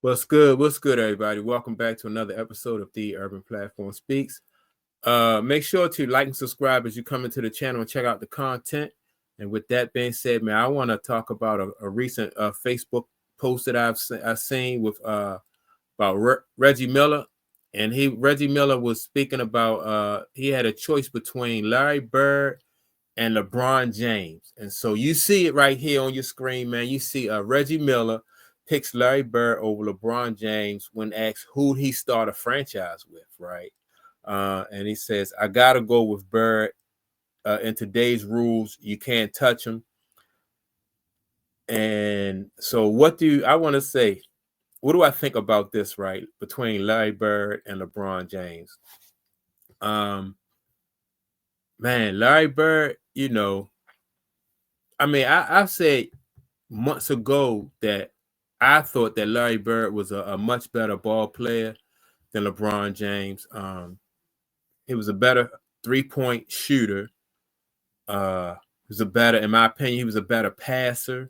What's good? What's good, everybody? Welcome back to another episode of The Urban Platform Speaks. Make sure to like and subscribe as you come into the channel and check out the content. And with that being said, man, I want to talk about a recent Facebook post that I've seen with about Reggie Miller, and Reggie Miller was speaking about he had a choice between Larry Bird and LeBron James. And so you see it right here on your screen, man. You see Reggie Miller picks Larry Bird over LeBron James when asked who he start a franchise with, right? And he says, I got to go with Bird. In today's rules, you can't touch him. And so I want to say? What do I think about this, right? Between Larry Bird and LeBron James. Um, Man, Larry Bird, I've said months ago that I thought that Larry Bird was a much better ball player than LeBron James. He was a better 3-point shooter. In my opinion, he was a better passer.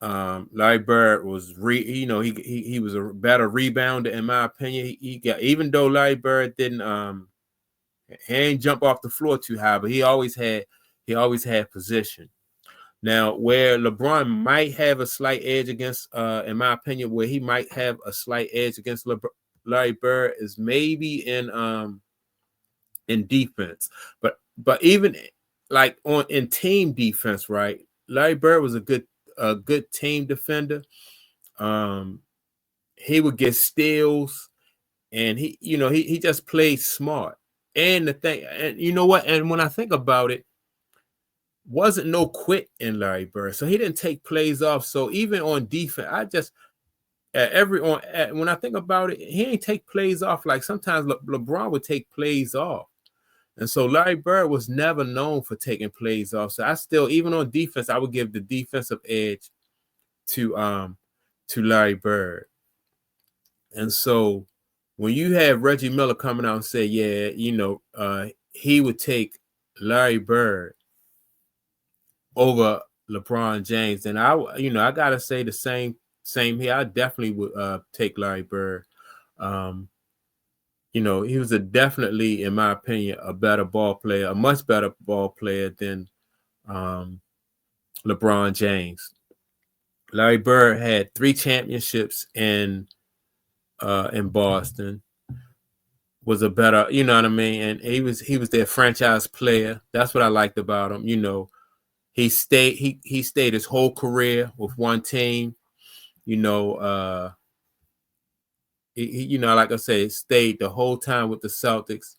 Larry Bird was he was a better rebounder in my opinion. He got, even though Larry Bird didn't he ain't jump off the floor too high, but he always had position. Now, where LeBron might have a slight edge against, in my opinion, where he might have a slight edge against Larry Bird is maybe in defense, but even like in team defense, right? Larry Bird was a good team defender. He would get steals, and he just played smart. And the thing, and you know what? And when I think about it, wasn't no quit in Larry Bird, so he didn't take plays off. So even on defense, I just when I think about it, he ain't take plays off. Like sometimes LeBron would take plays off, and so Larry Bird was never known for taking plays off. So I still, even on defense, I would give the defensive edge to Larry Bird. And so when you have Reggie Miller coming out and say, yeah, he would take Larry Bird over LeBron James, then I gotta say the same here. I definitely would take Larry Bird. He was definitely, in my opinion, a better ball player, a much better ball player than LeBron James. Larry Bird had 3 championships in Boston. Was a better, you know what I mean, and he was their franchise player. That's what I liked about him. He stayed his whole career with one team. Like I said, stayed the whole time with the Celtics,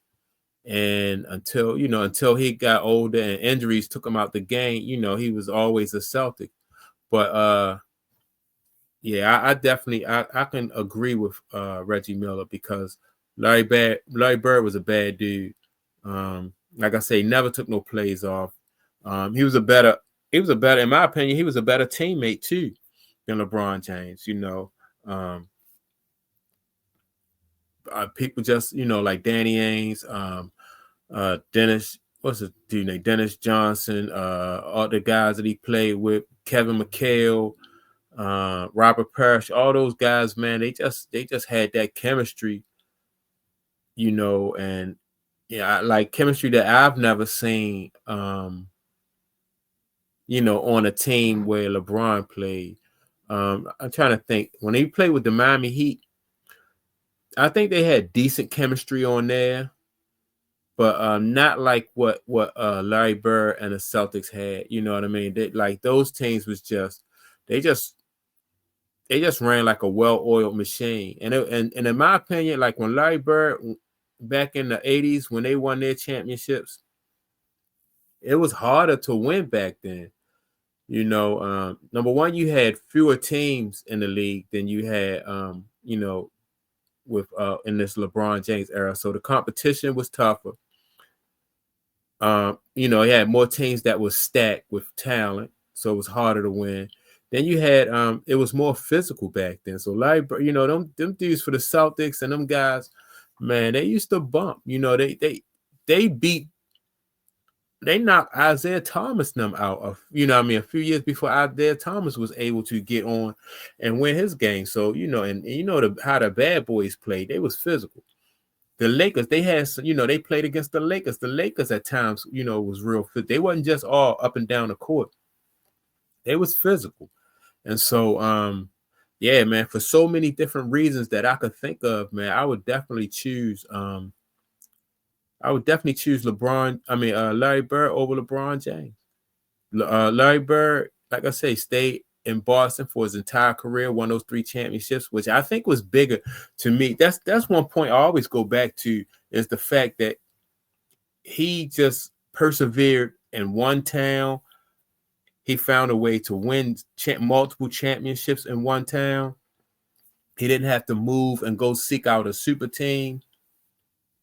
and until he got older and injuries took him out the game, he was always a Celtic. But yeah, I definitely I can agree with Reggie Miller, because Larry Bird was a bad dude. Like I say, never took no plays off. He was a better, in my opinion, he was a better teammate too than LeBron James. People just, like Danny Ainge, Dennis, what's his dude name? Dennis Johnson, all the guys that he played with, Kevin McHale, Robert Parrish, all those guys, man, they just had that chemistry, and like chemistry that I've never seen, on a team where LeBron played. I'm trying to think, when he played with the Miami Heat, I think they had decent chemistry on there, but not like what Larry Bird and the Celtics had. You know what I mean? Like those teams was they just ran like a well-oiled machine. And in my opinion, like when Larry Bird, back in the 80s, when they won their championships, it was harder to win back then. Number one, you had fewer teams in the league than you had, with in this LeBron James era. So the competition was tougher. He had more teams that was stacked with talent, so it was harder to win. Then you had it was more physical back then. So Larry, them dudes for the Celtics and them guys, man, they used to bump. They beat they knocked Isaiah Thomas them out of, you know what I mean, a few years before Isaiah Thomas was able to get on and win his game. So, you know, and you know how the bad boys played. They was physical. The Lakers, they had, you know, they played against the Lakers. The Lakers at times, you know, was real fit. They wasn't just all up and down the court. They was physical. And so, yeah, man, for so many different reasons that I could think of, man, I would definitely choose LeBron. I mean, Larry Bird over LeBron James. Larry Bird, like I say, stayed in Boston for his entire career, won those 3 championships, which I think was bigger to me. That's one point I always go back to, is the fact that he just persevered in one town. He found a way to win multiple championships in one town. He didn't have to move and go seek out a super team.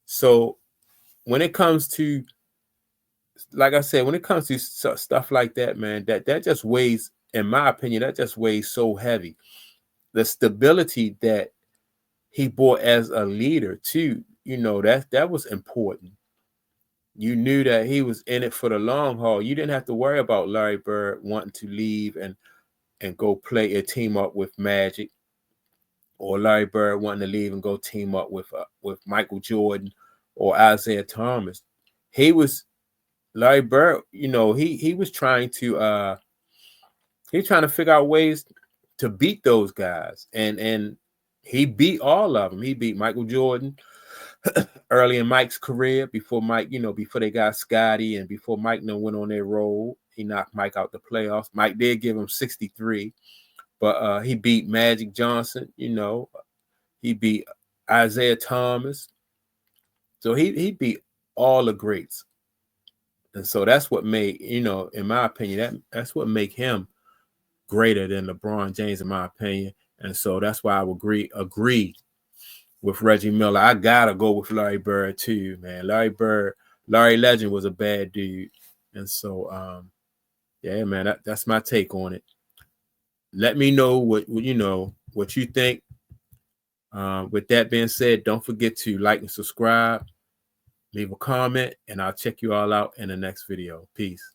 So when it comes to, like I said, when it comes to stuff like that, man, that just weighs, in my opinion, that just weighs so heavy. The stability that he brought as a leader too, you know, that was important. You knew that he was in it for the long haul. You didn't have to worry about Larry Bird wanting to leave and go play a team up with Magic, or Larry Bird wanting to leave and go team up with Michael Jordan or Isaiah Thomas. Larry Bird, you know, he was trying to figure out ways to beat those guys, and he beat all of them. He beat Michael Jordan early in Mike's career, before Mike, you know, before they got Scotty and before Mike went on their roll. He knocked Mike out the playoffs. Mike did give him 63, but he beat Magic Johnson, you know. He beat Isaiah Thomas. So he beat all the greats. And so that's what made, you know, in my opinion, that's what make him greater than LeBron James, in my opinion. And so that's why I would agree with Reggie Miller. I gotta go with Larry Bird too, man. Larry Legend was a bad dude. And so yeah, man, that's my take on it. Let me know what you think. With that being said, don't forget to like and subscribe, leave a comment, and I'll check you all out in the next video. Peace.